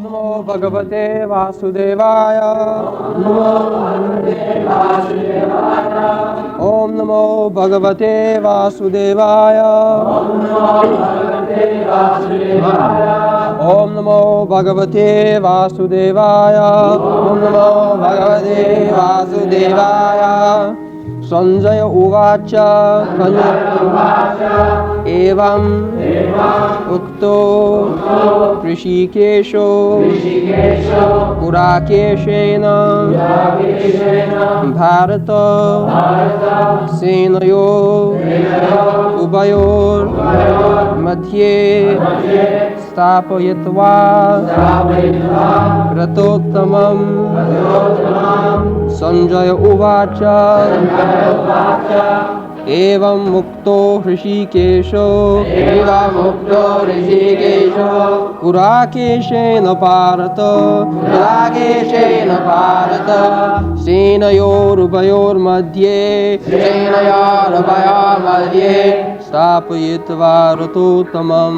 Namo Bhagavate Vasudevaya. Om Namo Bhagavate Vasudevaya. Om Namo Bhagavate Vasudevaya. Om Namo Bhagavate Vasudevaya. Sanjaya uvaca. Evam ukto hrsikeso gudakesena Bharata senayor ubhayor madhye sthapayitva rathottamam Sanjaya uvaca evam ukto hrsikeso Gudakesena Bharata senayor ubhayor madhye sthapayitva rathottamam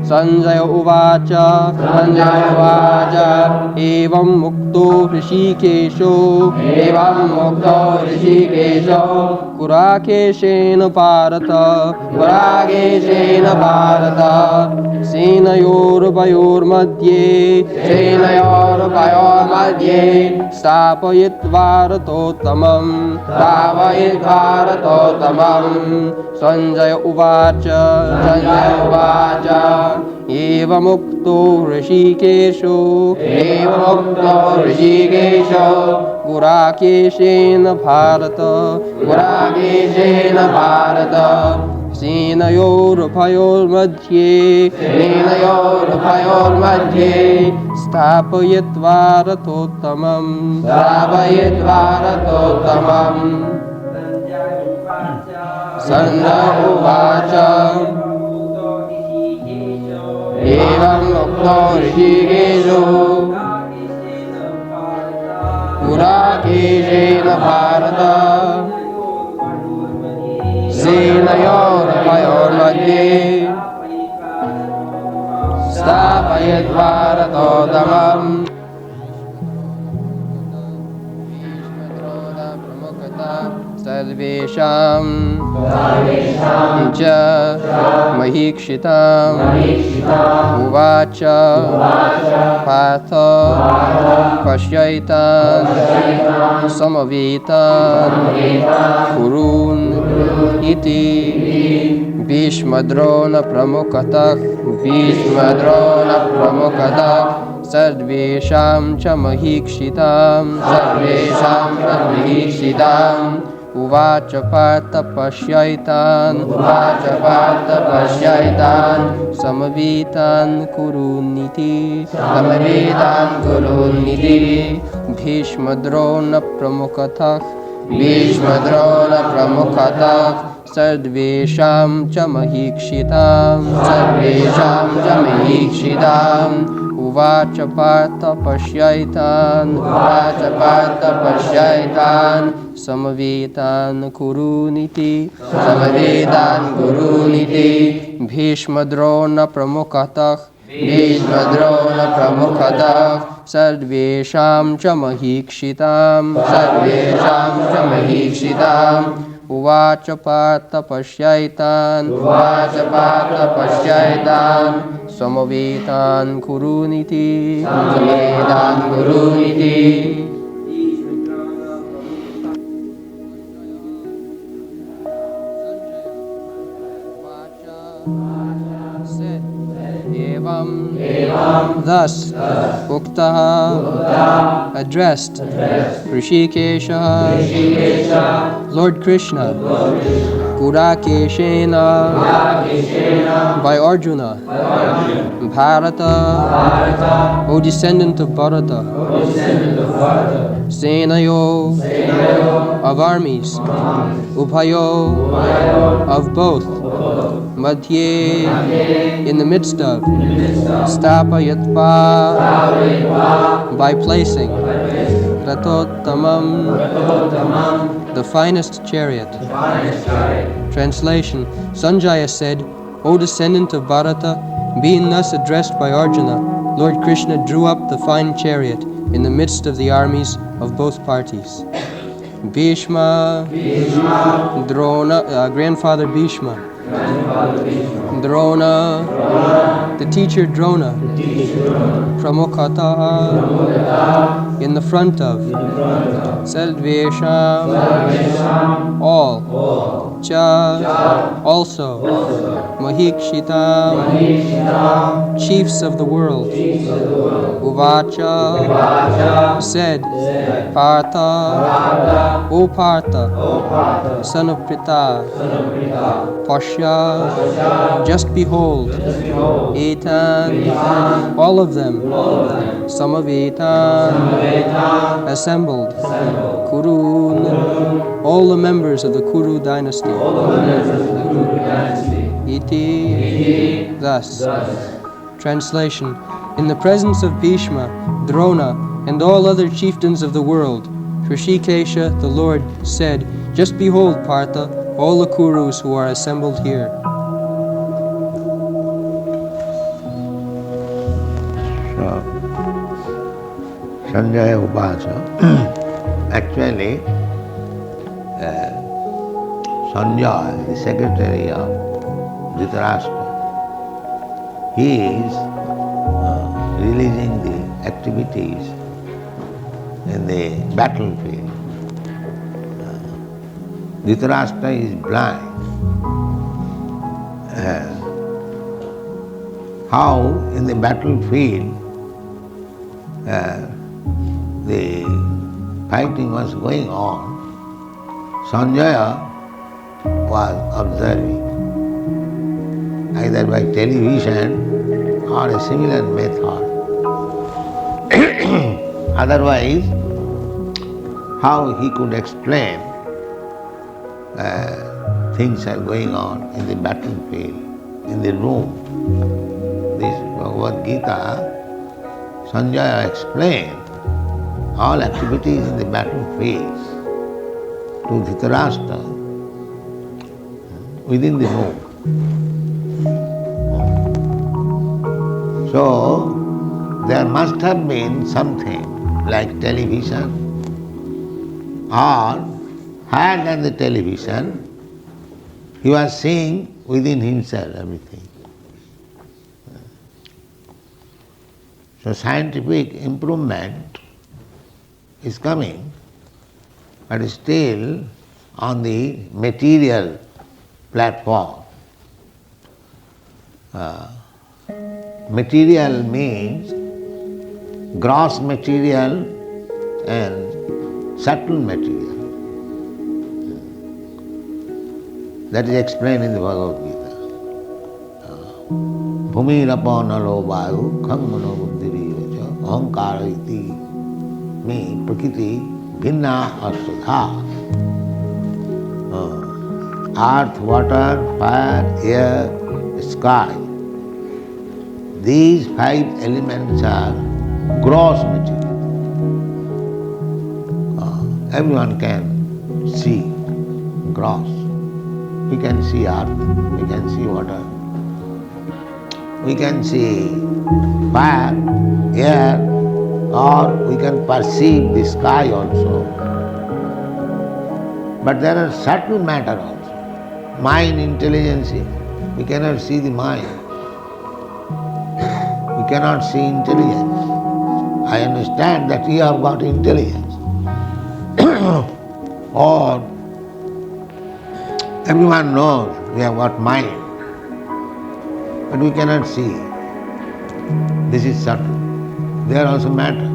Sanjaya uvaca evam ukto hrsikeso Gudakesena Bharata senayor ubhayor madhye sthapayitva rathottamam Sanjaya uvaca evam ukto hrsikeso Gudakesena Bharata senayor ubhayor madhye sthapayitva rathottamam Sanjaya uvaca evam ukto hrsikeso Gudakesena Bharata senayor ubhayor madhye sthapayitva rathottamam Sarvesham ja mahikshitam uvaca patha pashyaitan samavitan kurun iti bhishmadrona pramukhatah sarvesham cha mahikshitam uvaca partha pashyaitan samavitan kuruniti bhishmadrona pramukhatah sarvesham cha mahikshitam uvaca partha pashyaitan samavitan kuruniti bhishmadrona pramukhatah sarvesham cha mahikshitam uvaca partha pashyaitan samavitan kuruniti Thus, uktah addressed Hrsikesha, Lord Krishna, Gudakesena by Arjuna, Bharata, O descendant of Bharata, senayoh of armies, ubhayoh of both, madhye in the midst of, sthapayitva by placing, rathottamam the finest chariot. Translation: Sanjaya said, O descendant of Bharata, being thus addressed by Arjuna, Lord Krishna drew up the fine chariot in the midst of the armies of both parties. Bhishma, Drona, grandfather Bhishma, Drona, the teacher Drona, Pramukhataha, in the front of, Sarvesham, all, Cha, also, Mahikshita, chiefs of the world, Uvaca, said, Partha, O Partha, son of Pritha, Pashya, just behold, Etan, all of them, Samavetan, assembled, Kurun, all the members of the Kuru dynasty, Iti, thus. Translation. In the presence of Bhishma, Drona, and all other chieftains of the world, Hrsikesha, the Lord, said, just behold, Partha, all the Kurus who are assembled here. So, Sanjaya uvaca. Actually, Sanjaya, the secretary of Dhritarashtra, he is releasing the activities in the battlefield. Dhritarashtra is blind. How in the battlefield the fighting was going on, Sanjaya was observing, either by television or a similar method. Otherwise, how he could explain things are going on in the battlefield, in the room. This Bhagavad Gita, Sanjaya explained all activities in the battlefields to Dhritarashtra within the room. So, there must have been something like television, or higher than the television, he was seeing within himself everything. So scientific improvement is coming, but still on the material platform. Material means gross material and subtle material. That is explained in the Bhagavad Gita. Bhumir nalo vayu kham mano buddhi uvaca ahankara iti me prakriti bhinna asudha. Earth, water, fire, air, sky. These five elements are gross material. Everyone can see gross. We can see earth, we can see water, we can see fire, air, or we can perceive the sky also. But there are subtle matter also. Mind, intelligence, we cannot see the mind. We cannot see intelligence. I understand that you have got intelligence. Or everyone knows we have got mind, but we cannot see. This is subtle. They are also matter.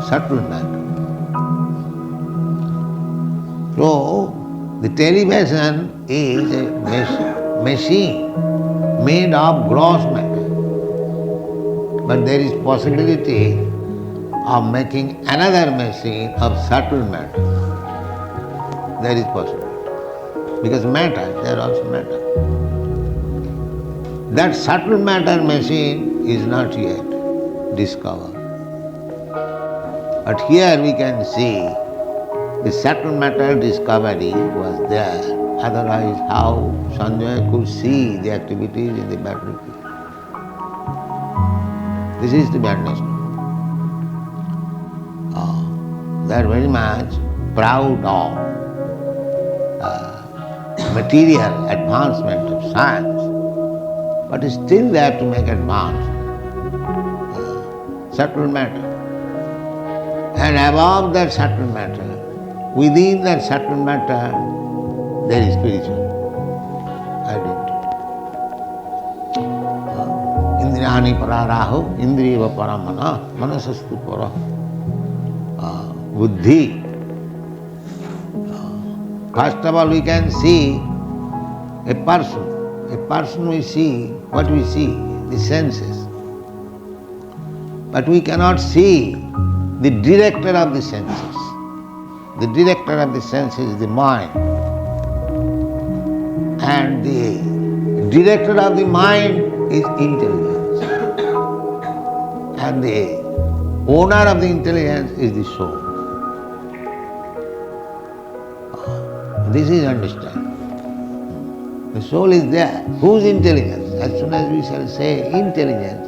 Subtle matter. So, the television is a machine made of gross matter. But there is possibility of making another machine of subtle matter. There is possibility. Because matter, there are also matter. That subtle matter machine is not yet discovered. But here we can see the subtle matter discovery was there. Otherwise, how Sanjaya could see the activities in the battlefield? This is to be understood. They are very much proud of material advancement of science, but still they have to make advance subtle matter. And above that subtle matter, within that subtle matter, there is spiritual identity. Indriyani pararaho, indriyeva paramana, manasastu para, buddhi. First of all, we can see a person. A person we see, what we see? The senses. But we cannot see the director of the senses. The director of the senses is the mind. And the director of the mind is intelligence. And the owner of the intelligence is the soul. This is understanding. The soul is there. Whose intelligence? As soon as we shall say intelligence,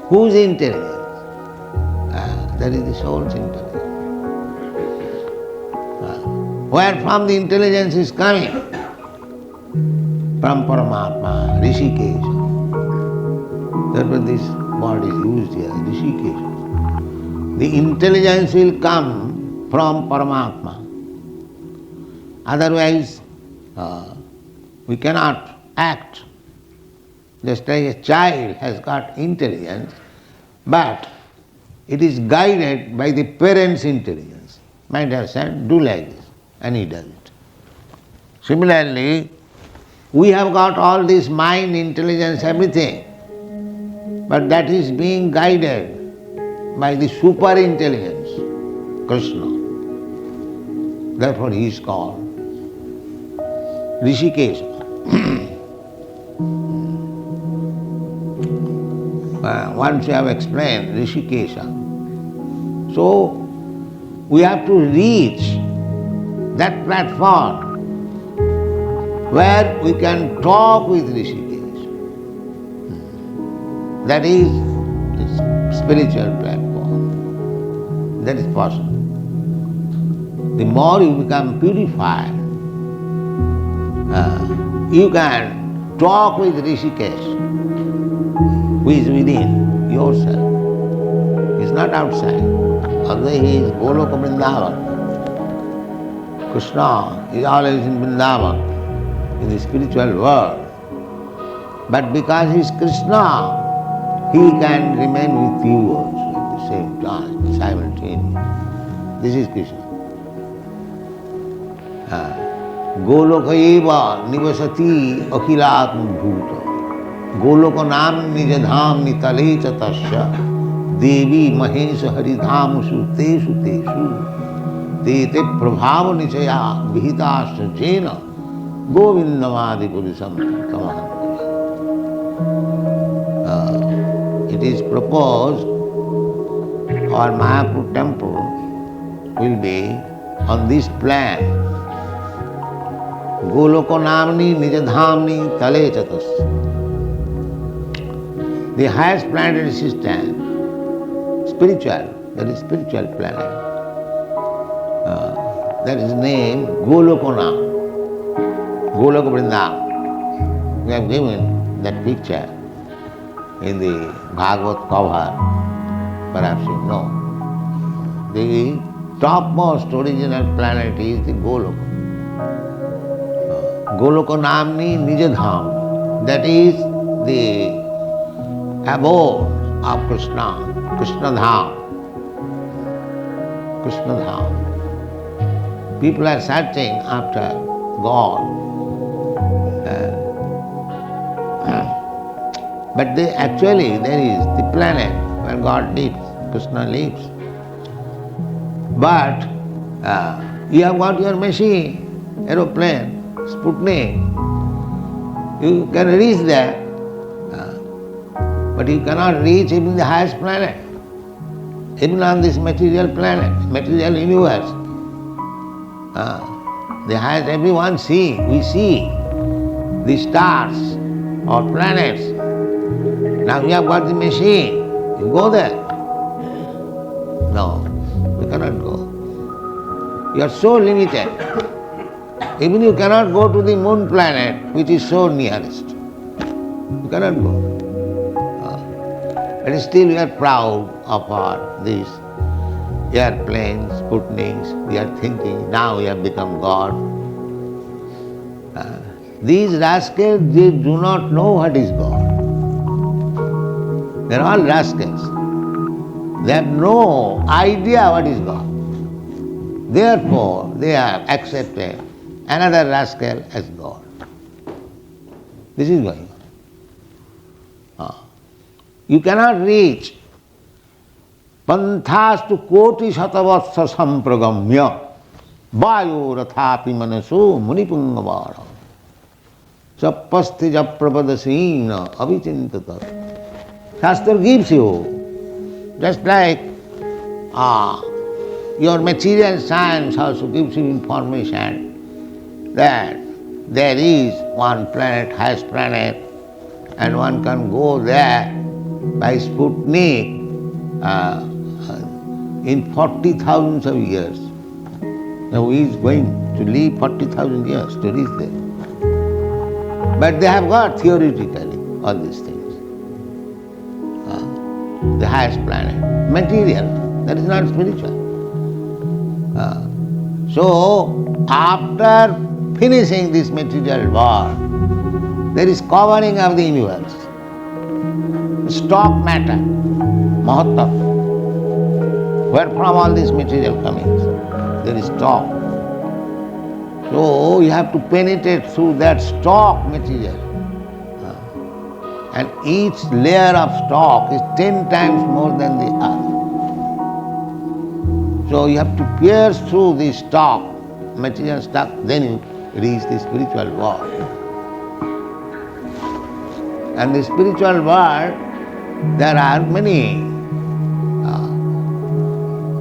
whose intelligence? That is the soul's intelligence. Where from the intelligence is coming? From Paramatma, hrsikeso. Therefore this word is used here, hrsikeso. The intelligence will come from Paramatma. Otherwise, we cannot act. Just like a child has got intelligence, but it is guided by the parent's intelligence. My dear son, do like this, and he does it. Similarly, we have got all this mind, intelligence, everything, but that is being guided by the super intelligence, Krsna. Therefore he is called hrsikeso. Once we have explained hrsikeso, so we have to reach that platform where we can talk with hrsikeso. That is the spiritual platform. That is possible. The more you become purified, you can talk with Hrsikeso, who is within yourself. He is not outside. Although he is Goloka Vrindavan, Krsna is always in Vrindavan, in the spiritual world. But because he is Krsna, he can remain with you also at the same time, simultaneously. This is Krishna. Goloka eva nivasati akhilatma bhuta. Goloka nam nijadham nitale chatasya devi mahesha haridhamusu tesu tesu tete prabhava nichaya vihitasya jena govindamadi purisam tamaham. It is proposed our Mayapur temple will be on this plan. Goloko namni nijadhamni tale chatas. The highest planetary system, spiritual, that is spiritual planet. That is named Golokona, Goloka Vrindavan. We have given that picture in the Bhagavad cover, perhaps you know. The topmost original planet is the Goloka. Goloka Namni Nijadham, that is the abode of Krsna, Krishna Dham. Krishna Dham. People are searching after God. But actually there is the planet where God lives, Krishna lives. But you have got your machine, aeroplane, Sputnik. You can reach there, but you cannot reach even the highest planet, even on this material planet, material universe. The highest, everyone see, we see the stars or planets. Now we have got the machine, you go there. No, we cannot go. You are so limited. Even you cannot go to the moon planet, which is so nearest. You cannot go. But still we are proud of these airplanes, Sputniks. We are thinking, now we have become God. These rascals, they do not know what is God. They are all rascals. They have no idea what is God. Therefore, they have accepted another rascal as God. This is going on. You cannot reach panthastu koti shatavatsa sampragamya vayo rathapi manaso munipungavara sapasti japrapadasina avichintata. Shastra gives you, just like your material science also gives you information that there is one planet, highest planet, and one can go there by Sputnik in 40,000 of years. Now he is going to live 40,000 years to reach there. But they have got theoretically all these things. The highest planet, material, that is not spiritual. So after finishing this material world, there is covering of the universe. Stock matter, mahatta, where from all this material coming? There is stock. So you have to penetrate through that stock material. And each layer of stock is 10 times more than the other. So you have to pierce through the stock, material stock, then you reach the spiritual world. And the spiritual world, there are many.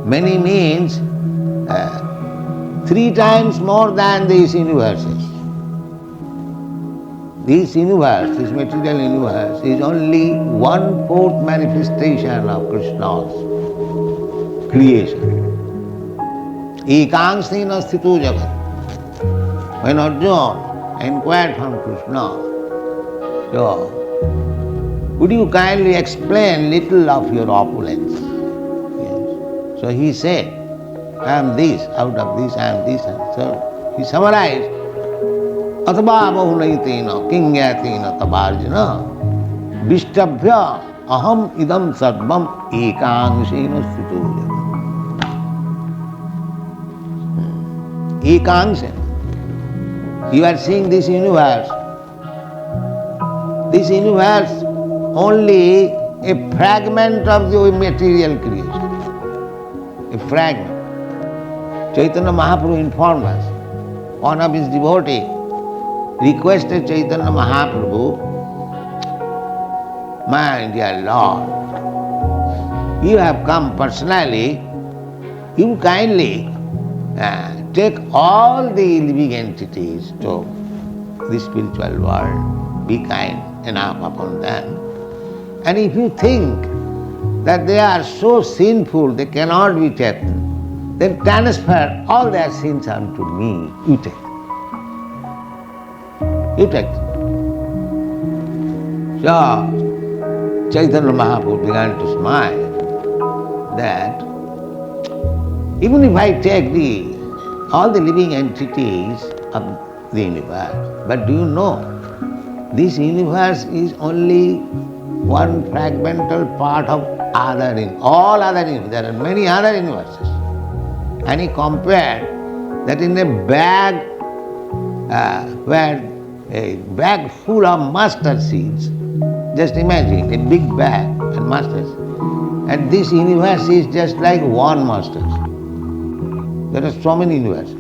Many means 3 times more than these universes. This universe, this material universe, is only 1/4 manifestation of Krishna's creation. Ekangsena sthito jagat. When Arjuna inquired from Krishna, so, would you kindly explain little of your opulence? Yes. So he said, I am this, out of this I am this. And so he summarized, Atva bahunayitena kingyatena tabarjuna vishtabhya aham idam sarvam ekangsena sthito jagat. Ekangsena. You are seeing this universe. This universe only a fragment of the material creation. A fragment. Chaitanya Mahaprabhu informed us. One of his devotees requested Chaitanya Mahaprabhu, my dear Lord, you have come personally, you kindly take all the living entities to the spiritual world, be kind enough upon them. And if you think that they are so sinful they cannot be taken, then transfer all their sins unto me. You take. You take. So Chaitanya Mahaprabhu began to smile that even if I take all the living entities of the universe, but do you know, this universe is only one fragmental part of all other universes. There are many other universes. And he compared that in a bag where a bag full of mustard seeds, just imagine a big bag and mustard seeds, and this universe is just like one mustard seed. There are so many universes.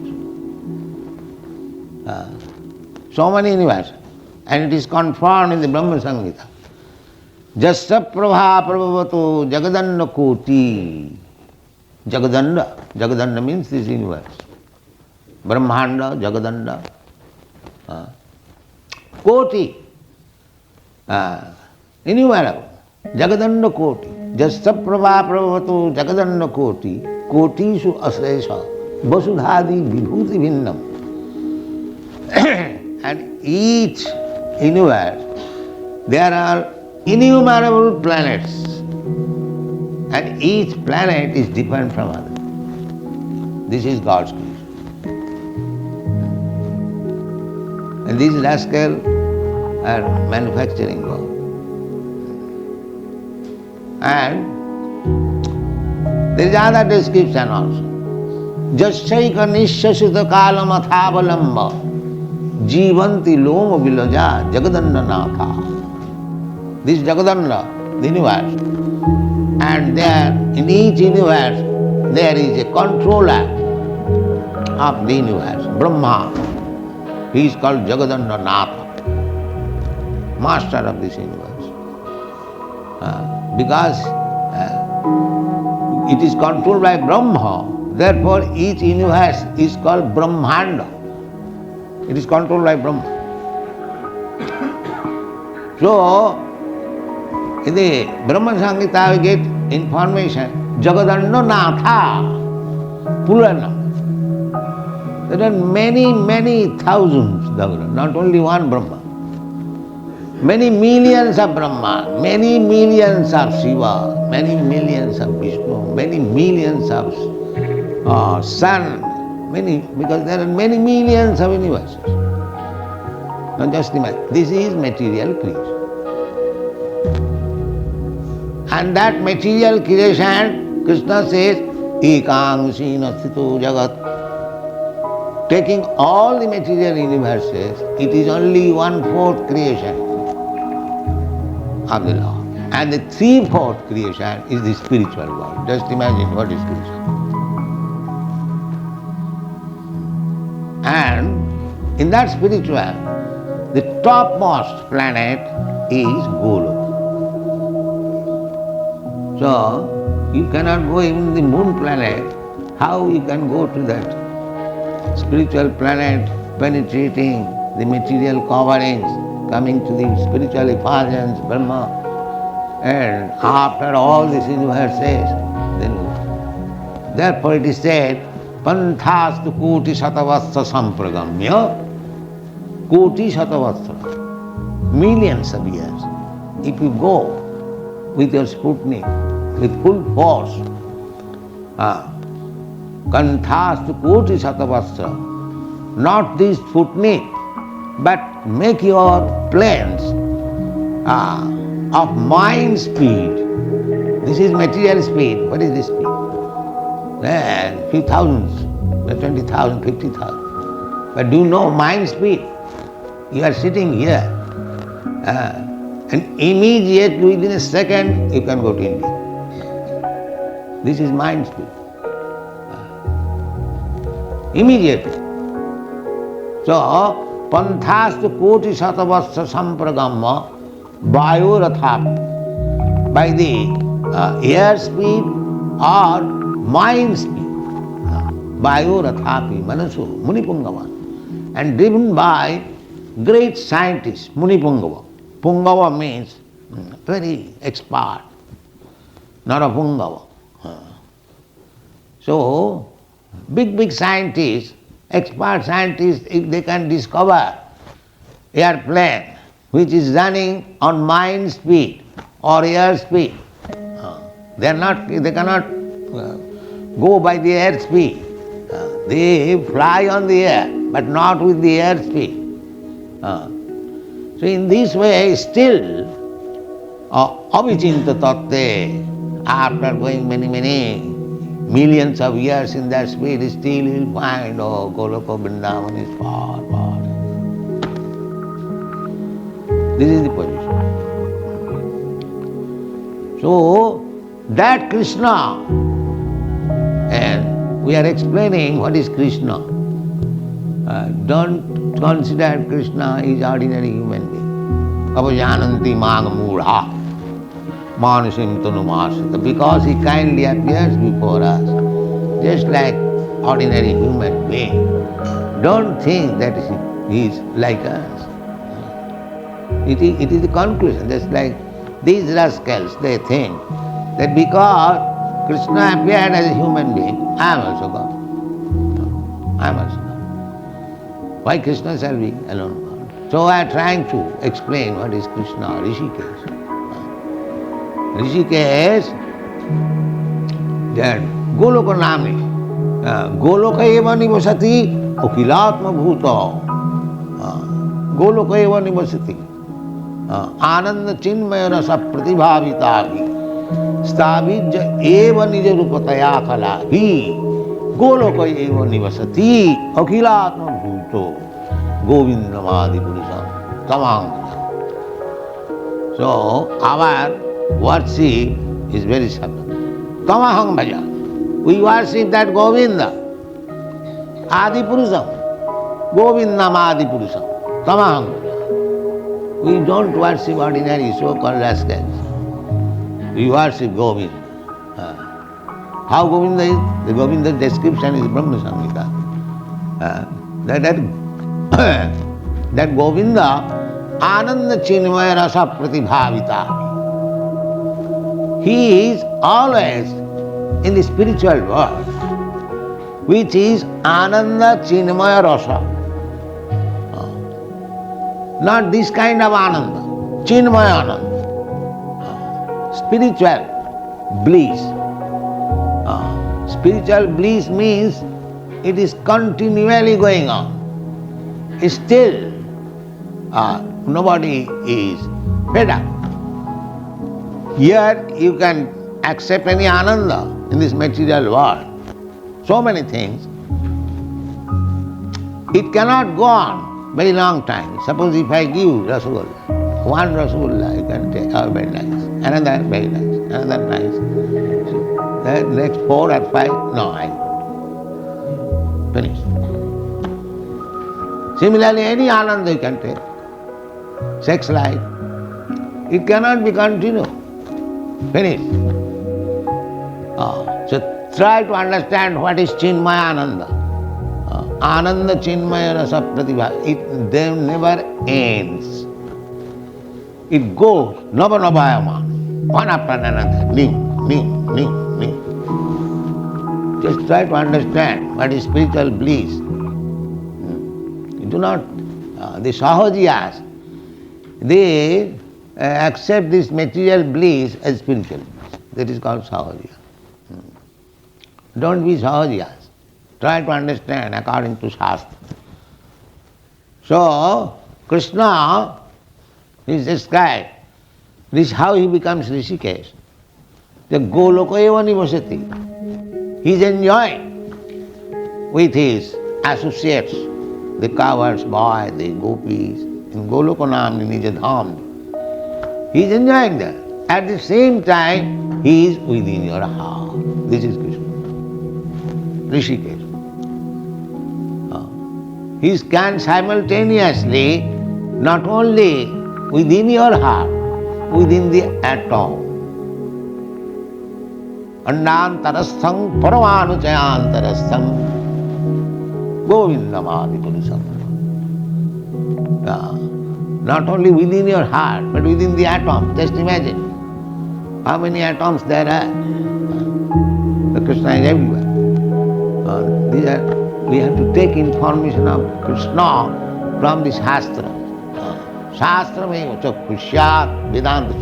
So many universes. And it is confirmed in the Brahma Samhita. Jasya prabha prabhavato jagadanda koti. Jagadanda. Jagadanda means this universe. Brahmanda, Jagadanda, Koti, innumerable. Jagadanda Koti, Jastaprabha Prabhatu Jagadanda Koti, Kotishu Asresha, Vasudhadi Vibhuti Vinnam. And each universe, there are innumerable planets. And each planet is different from other. This is God's creation. And these rascals are manufacturing God. And there is other description also. Jasyaika nishyasita kalamathavalamba jivanti loma vilaja jagadanda natha. This Jagadanda, the universe. And there, in each universe, there is a controller of the universe, Brahma. He is called Jagadanda Natha, master of this universe. Because it is controlled by Brahma, therefore each universe is called Brahmanda. It is controlled by Brahma. So, in the Brahma Samhita we get information, Jagadanda Natha, plural. There are many thousands, not only one Brahma. Many millions of Brahma, many millions of Shiva, many millions of Vishnu, many millions of sun, because there are many millions of universes. Now just imagine, this is material creation. And that material creation, Krishna says, ekang sthito jagat. Taking all the material universes, it is only 1/4 creation of the Lord. And the 3/4 creation is the spiritual world. Just imagine what is creation. And in that spiritual, the topmost planet is Goloka. So, you cannot go even the moon planet. How you can go to that spiritual planet, penetrating the material coverings, coming to the spiritual effulgence, Brahma, and after all these universes, then therefore it is said, Panthastu koti satavastra sampragamya, koti satavastra, millions of years. If you go with your Sputnik, with full force, Kanthastu koti satavastra, not this Sputnik, but make your planes of mind speed. This is material speed. What is this speed? Then few thousands, 20,000, 50,000. But do you know mind speed? You are sitting here, and immediately within a second you can go to India. This is mind speed. Immediately. So, panthastu koti satavastra sampragamma ubhayor rathottamam, by the air speed or mind speed. Ubhayor rathottamam, manasu, munipungava. And driven by great scientists, munipungava. Pungava means very expert, not a pungava. So, big scientists, expert scientists, if they can discover airplane which is running on mind speed or air speed, they cannot go by the air speed. They fly on the air, but not with the air speed. So in this way, still, avichinta tatte, after going many millions of years in that speed, still you will find, Goloka Vrindavan is far. This is the position. So, that Krishna, and we are explaining what is Krishna. Don't consider Krishna is ordinary human being. Avajananti magamudha, manusim tanumasita, because he kindly appears before us, just like ordinary human being. Don't think that he is like us. It is the conclusion. Just like these rascals, they think that because Krishna appeared as a human being, I am also God. I am also God. Why Krishna shall be alone God? So I am trying to explain what is Krishna, Hrishikesh. Hrishikesh, that Goloka Nami, Goloka evam nivasati ukilatma bhuto. Goloka evam nivasati. Ananda chinmaya rasa pratibhavitavi. Sthapayitva evam nija rupataya kalavi. Goloka evam nivasati ukilatma bhuto. Govindamadi purusham tamang. So our worship is very simple. Tamahang bhaja. We worship that Govinda, Adi Purusham, Govindam Adi Purusham, Tamahang bhaja. We don't worship ordinary so-called rascals. We worship Govinda. How Govinda is? The Govinda's description is Brahma Samhita. That Govinda, Ananda Chinmaya Rasa Pratibhavita. He is always in the spiritual world, which is Ananda Chinmaya Rasa. Not this kind of Ananda, Chinmaya Ananda. Spiritual bliss. Spiritual bliss means it is continually going on. Still, nobody is fed up. Here you can accept any Ananda in this material world. So many things. It cannot go on very long time. Suppose if I give Rasgulla, one Rasgulla you can take, oh, very nice, another very nice, another nice. The next 4 or 5, no, I finish. Similarly, any Ananda you can take. Sex life, it cannot be continued. Finish. So try to understand what is Chinmaya Ananda. Ananda Chinmaya Rasa Pratibha. It never ends. It goes, Nava, one after another, new. Just try to understand what is spiritual bliss. You do not, the Sahajiyas, they accept this material bliss as spiritual bliss. That is called Sahajiya. Don't be Sahajiyas. Try to understand according to Shastra. So, Krishna is described. This is how he becomes Hrishikesh. The Goloka evam nivasati. He is enjoying with his associates, the cowards, boy, the gopis, in Goloka Namni Nija Dham. He is enjoying that. At the same time, he is within your heart. This is Krishna. Hrishikesh. He can simultaneously not only within your heart, within the atom. Andantarastham paramanuchayantarastham Govindamadi Purusham. Not only within your heart, but within the atom. Just imagine how many atoms there are. The Krishna is everywhere. We have to take information of Krishna from the Shastra. Shastra means chakshusyat vedanta.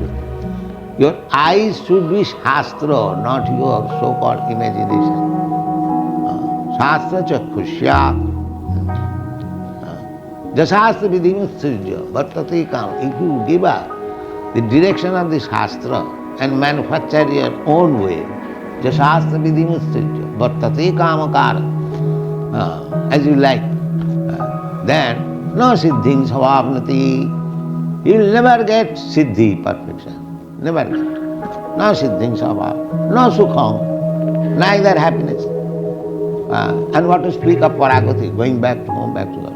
Your eyes should be Shastra, not your so-called imagination. Shastra chakshusyat. Jasastra vidhimutsujya vartate kam. If you give up the direction of the Shastra and manufacture your own way, jasastra vidhimutsujya vartate kamakara, as you like, then no siddhing savapnati. You will never get siddhi, perfection. Never get. No siddhing savap, no sukham, neither happiness. And what to speak of paragati, going back to home, back to God.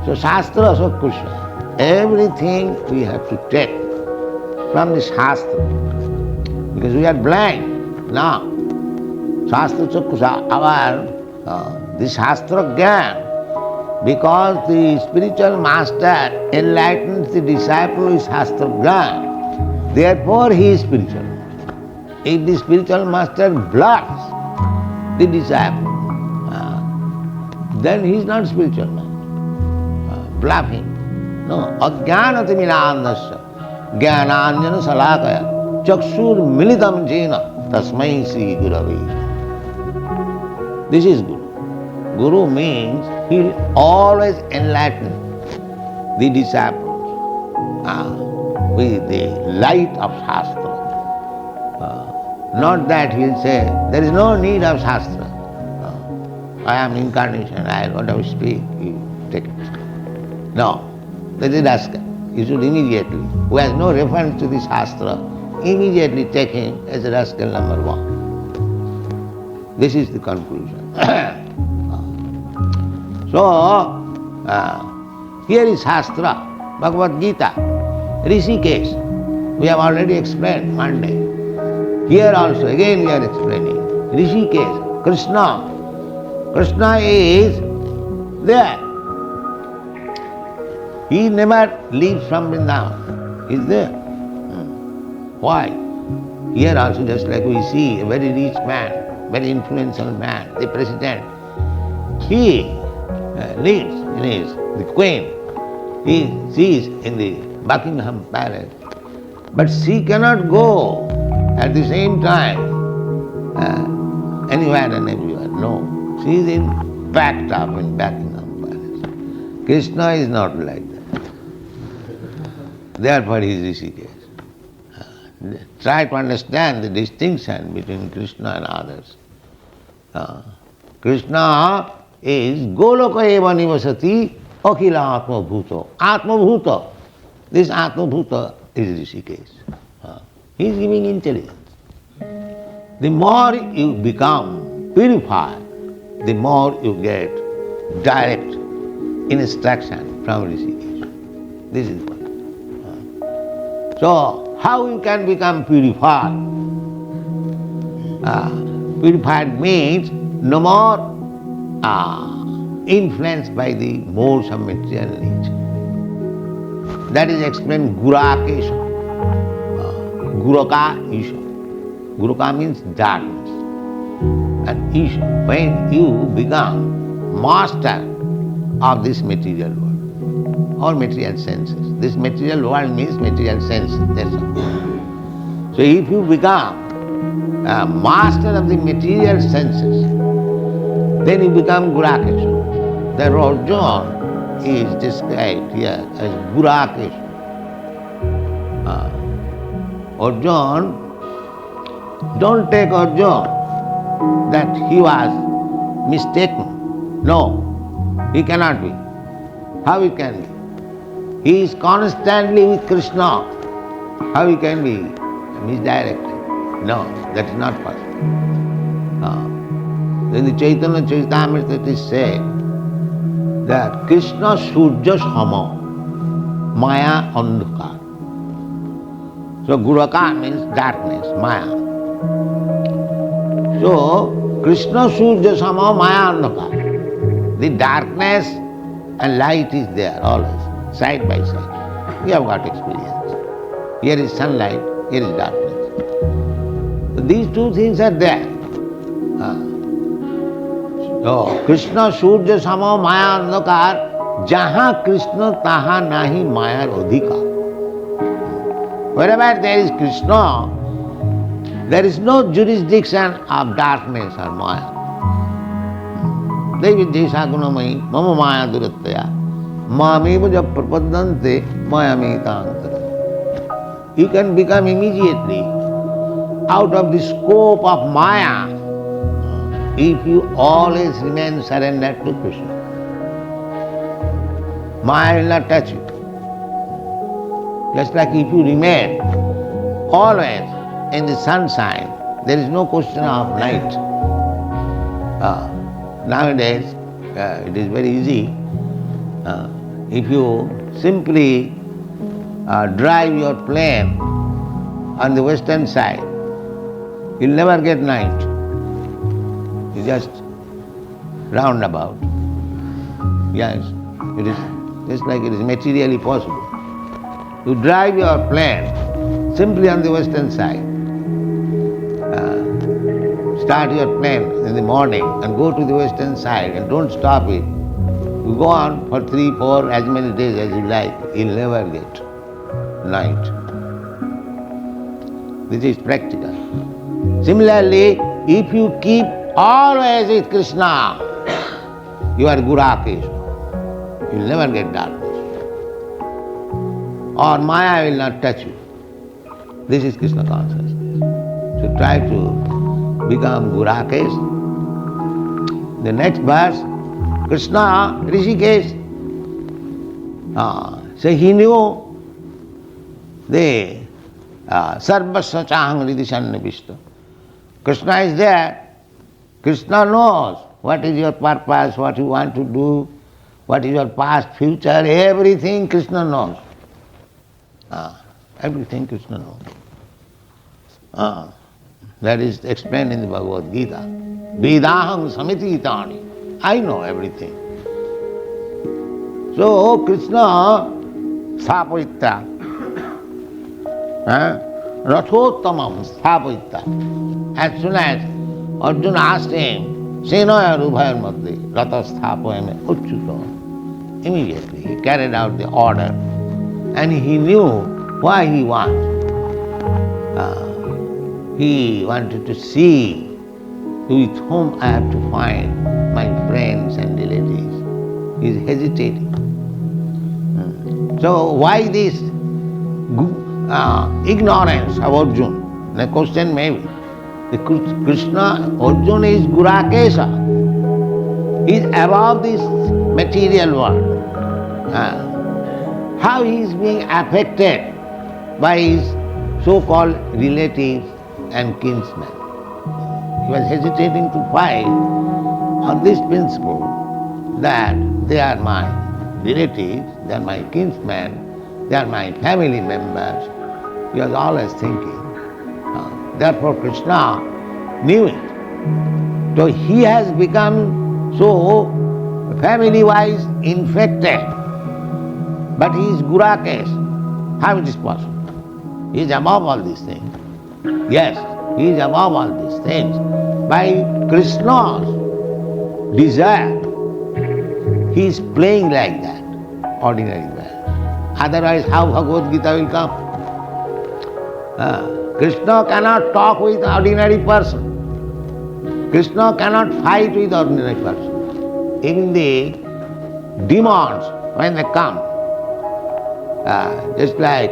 So Shastra, so Krishna. Everything we have to take from the Shastra. Because we are blind now. Shastra Chaksha, the Shastra Gyan, because the spiritual master enlightens the disciple with Shastra Gyan, therefore he is spiritual. If the spiritual master blocks the disciple, then he is not spiritual man. Bluffing. No. Ajnanati minandasya jnananjana salakaya chakshur militam jena tasmai Sri Gurave. This is Guru. Guru means he will always enlighten the disciples with the light of Shastra. Not that he will say, there is no need of Shastra. I am incarnation, I want to speak, you take it. No, that is rascal. You should immediately, who has no reference to the Shastra, immediately take him as a rascal number one. This is the conclusion. So, here is Shastra, Bhagavad Gita, Hrsikesah. We have already explained Monday. Here also, again we are explaining. Hrsikesah, Krsna. Krsna is there. He never leaves from Vrindavan. He is there. Why? Here also, just like we see a very rich man, very influential man, the president, he lives in the Queen. She is in the Buckingham Palace. But she cannot go at the same time anywhere and everywhere. No. She is packed up in Buckingham Palace. Krishna is not like that. Therefore he is Hrsikesah. Try to understand the distinction between Krishna and others. Krishna is Goloka evam nivasati akhila atma bhuto. Atma bhuto. This atma bhuto is Hrsikesah. He is giving intelligence. The more you become purified, the more you get direct instruction from Hrsikesah. This is what. So, how you can become purified? Purified means no more influenced by the modes of material nature. That is explained Gudakesa. Gudakesena. Gudaka means darkness. And Isha, when you become master of this material world, all material senses. This material world means material senses. That's all. So if you become a master of the material senses, then you become Gudakesa. The Arjuna is described here as Gudakesa. Arjuna, don't take Arjuna that he was mistaken. No, he cannot be. How he can be? He is constantly with Krishna. How he can be misdirected? No, that is not possible. In the Chaitanya Charitamrita it is said that Krishna Surya Sama Maya Andhakar. So Gudaka means darkness, Maya. So Krishna Surya Sama Maya Andhakar. The darkness and light is there always, side by side. We have got experience. Here is sunlight, here is darkness. So these two things are there. So Krishna Surya Sama Maya Andhakar, Jaha Krishna Taha Nahi Maya Adhikar. Wherever there is Krishna, there is no jurisdiction of darkness or Maya. Devi Jesha Gunamai, Mama Maya Durattaya, Mameva Jab Prapadante, Maya Metantara. You can become immediately out of the scope of Maya if you always remain surrendered to Krishna. Maya will not touch you. Just like if you remain always in the sunshine, there is no question of night. Nowadays, it is very easy. If you simply drive your plane on the western side, you'll never get night. It's just roundabout. Yes, it is just like it is materially possible. You drive your plane simply on the western side. Start your plane in the morning and go to the western side and don't stop it. You go on for 3, 4, as many days as you like. You'll never get night. This is practical. Similarly, if you keep always with Krishna, you are Gudakesa. You'll never get darkness. Or Maya will not touch you. This is Krishna consciousness. So try to become Gudakesa. The next verse, Krishna hrsikeso. So he knew the sarvasya chahang hridi sannivishta. Krishna is there. Krishna knows what is your purpose, what you want to do, what is your past, future, everything Krishna knows. Everything Krishna knows. That is explained in the Bhagavad Gita. Vedaham samiti itani. I know everything. So Krishna sthapayitva. Rathottamam sthapayitva. As soon as Arjuna asked him, senayor ubhayor madhye, rathottamam ukto. Immediately he carried out the order and he knew why he wants. He wanted to see with whom I have to find my friends and relatives. He is hesitating. So why this ignorance of Arjuna? The question may be, the Krishna, Arjuna is Gudakesa. He is above this material world. How he is being affected by his so-called relatives and kinsmen? He was hesitating to fight on this principle that they are my relatives, they are my kinsmen, they are my family members. He was always thinking. Therefore Krishna knew it. So he has become so family-wise infected. But he is Gudakesa. How it is possible? He is above all these things. Yes, he is above all these things. By Krishna's desire, he is playing like that, ordinary man. Otherwise, how Bhagavad Gita will come? Krishna cannot talk with ordinary person. Krishna cannot fight with ordinary person. Even the demons, when they come, just like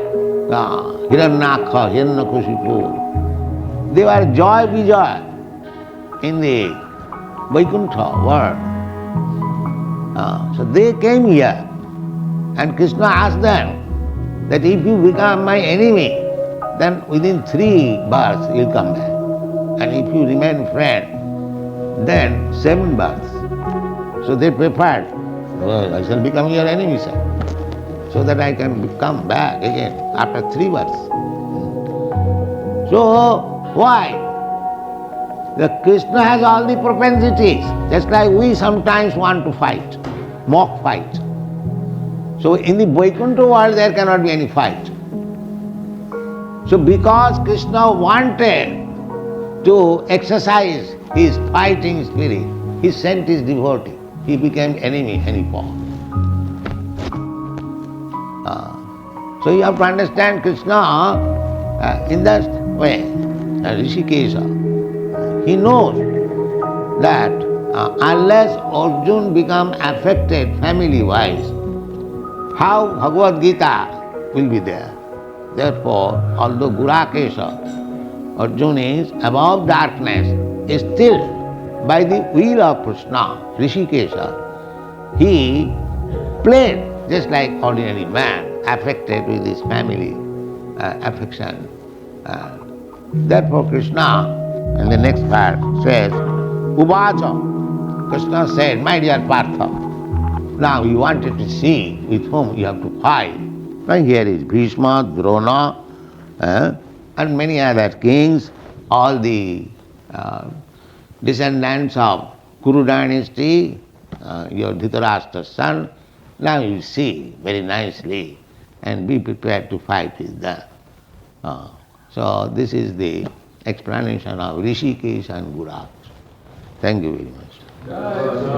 Hiranyakha, Hiranyakashipu, they were joy vijay in the Vaikuntha world. So they came here and Krishna asked them that if you become my enemy, then within 3 births you'll come back. And if you remain friend, then 7 births. So they prepared, I shall become your enemy, sir, so that I can come back again after 3 births. So why? The Krishna has all the propensities, just like we sometimes want to fight, mock fight. So in the Vaikuntha world there cannot be any fight. So because Krishna wanted to exercise his fighting spirit, he sent his devotee. He became enemy and he fought. So you have to understand Krishna in that way, hrsikeso. He knows that unless Arjuna become affected family-wise, how Bhagavad Gita will be there. Therefore, although Gudakesa, Arjuna is above darkness, still by the will of Krishna, hrsikeso, he played just like ordinary man, affected with his family affection. Therefore Krishna, in the next part, says, uvaca. Krishna said, my dear Partha, now you wanted to see with whom you have to fight. Now here is Bhishma, Drona, and many other kings, all the descendants of Kuru dynasty, your Dhritarashtra's son. Now you see very nicely and be prepared to fight with them. So this is the explanation of Hrishikesh and Gudaka. Thank you very much.